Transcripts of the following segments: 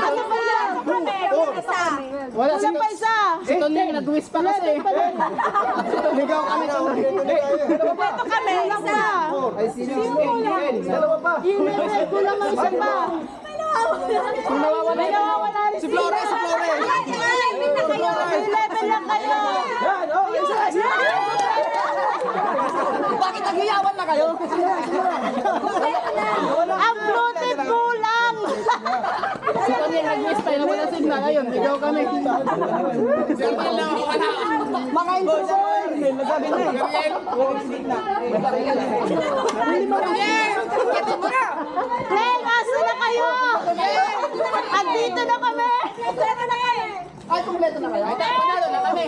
Ano ba yan? Wala Wala pa isa. Si Tony nag-wish pa kasi. Ligaw kami to. Ito kami, isa. Ay, sino? Dalawa pa. Inilip ko lang ang isa pa. May nawawala rin Si Flores, si Flores. 11 lang kayo. Yan, oh, isa. Bakit naghiyawan na kayo? Ang bluetooth kulang. Si Tony nag-wish pa. Wala signal. Ayun, ligaw kami. Mga intuboy. Nagabi na eh. Len, asa na kayo? Andito na kami. Ay, kumpleto na kayo. Ay, panalo na kami.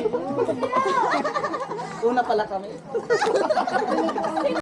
Una pala kami.